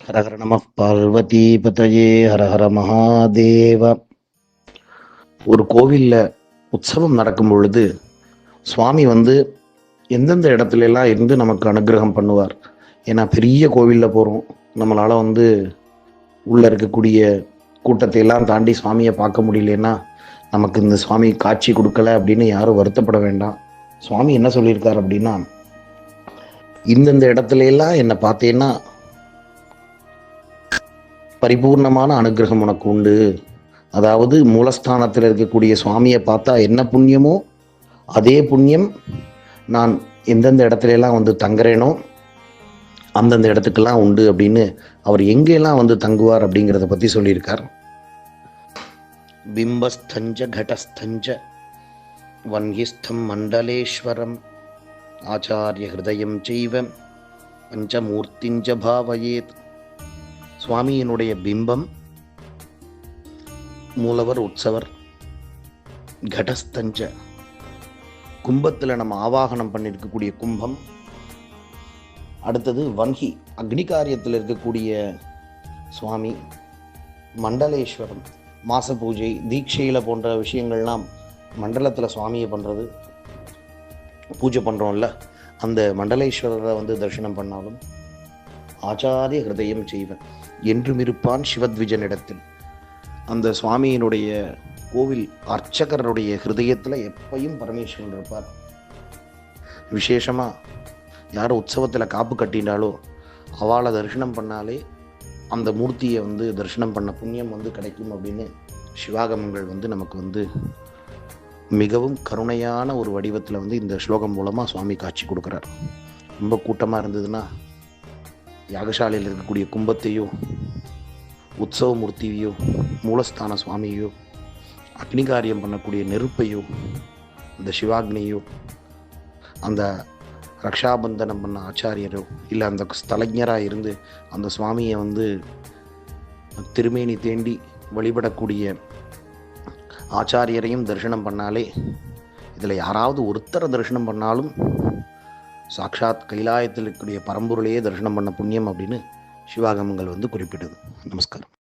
ஹர ஹர நம பார்வதி பதயே ஹர ஹர மகாதேவ. ஒரு கோவில்ல உற்சவம் நடக்கும் பொழுது சுவாமி எந்தெந்த இடத்துல எல்லாம் இருந்து நமக்கு அனுகிரகம் பண்ணுவார். ஏன்னா பெரிய கோவில்ல போகிறோம், நம்மளால உள்ள இருக்கக்கூடிய கூட்டத்தை எல்லாம் தாண்டி சுவாமியை பார்க்க முடியலன்னா நமக்கு இந்த சுவாமி காட்சி கொடுக்கல அப்படின்னு யாரும் வருத்தப்பட வேண்டாம். சுவாமி என்ன சொல்லியிருக்கார் அப்படின்னா, இந்தந்த இடத்துல எல்லாம் என்னை பார்த்தேன்னா பரிபூர்ணமான அனுகிரகம் உனக்கு உண்டு. அதாவது மூலஸ்தானத்தில் இருக்கக்கூடிய சுவாமியை பார்த்தா என்ன புண்ணியமோ அதே புண்ணியம் நான் எந்தெந்த இடத்துல எல்லாம் தங்குறேனோ அந்தந்த இடத்துக்கெல்லாம் உண்டு அப்படின்னு அவர் எங்கெல்லாம் தங்குவார் அப்படிங்கிறத பற்றி சொல்லியிருக்கார். பிம்பஸ்தஞ்ச கடஸ்தஞ்ச வன்கிஸ்தம் மண்டலேஸ்வரம் ஆச்சாரிய ஹிருதயம் செய்வ பஞ்சமூர்த்திஞ்ச பாவயேத். சுவாமியினுடைய பிம்பம், மூலவர் உற்சவர், கடஸ்தஞ்ச கும்பத்தில் நம்ம ஆவாகனம் பண்ணியிருக்கக்கூடிய கும்பம், அடுத்தது வன்கி அக்னி காரியத்தில் இருக்கக்கூடிய சுவாமி, மண்டலேஸ்வரம் மாச பூஜை தீட்சையில் போன்ற விஷயங்கள்லாம் மண்டலத்தில் சுவாமியை பண்ணுறது பூஜை பண்ணுறோம்ல, அந்த மண்டலேஸ்வரரை தரிசனம் பண்ணாலும் ஆச்சாரிய ஹிருதயம் செய்வன் என்றும் இருப்பான் சிவத்விஜனிடத்தில். அந்த சுவாமியினுடைய கோவில் அர்ச்சகருடைய ஹிருதயத்தில் எப்பையும் பரமேஸ்வரன் இருப்பார். விசேஷமாக யார் உற்சவத்தில் காப்பு கட்டினாலோ அவளை தரிசனம் பண்ணாலே அந்த மூர்த்தியை தரிசனம் பண்ண புண்ணியம் கிடைக்கும் அப்படின்னு சிவாகமங்கள் நமக்கு மிகவும் கருணையான ஒரு வடிவத்தில் இந்த ஸ்லோகம் மூலமாக சுவாமி காட்சி கொடுக்குறார். ரொம்ப கூட்டமாக இருந்ததுன்னா யாகசாலையில் இருக்கக்கூடிய கும்பத்தையோ உற்சவ மூர்த்தியோ மூலஸ்தான சுவாமியோ அக்னிகாரியம் பண்ணக்கூடிய நெருப்பையோ அந்த சிவாக்னியோ அந்த ரக்ஷாபந்தனம் பண்ண ஆச்சாரியரோ இல்லை அந்த ஸ்தலஜராக இருந்து அந்த சுவாமியை திருமேனி தேண்டி வழிபடக்கூடிய ஆச்சாரியரையும் தரிசனம் பண்ணாலே, இதில் யாராவது ஒருத்தரை தரிசனம் பண்ணாலும் சாக்ஷாத் கைலாயத்தில் இருக்கக்கூடிய பரம்பொருளையே தரிசனம் பண்ண புண்ணியம் அப்படின்னு சிவாகமங்கள் குறிப்பிடுது. நமஸ்காரம்.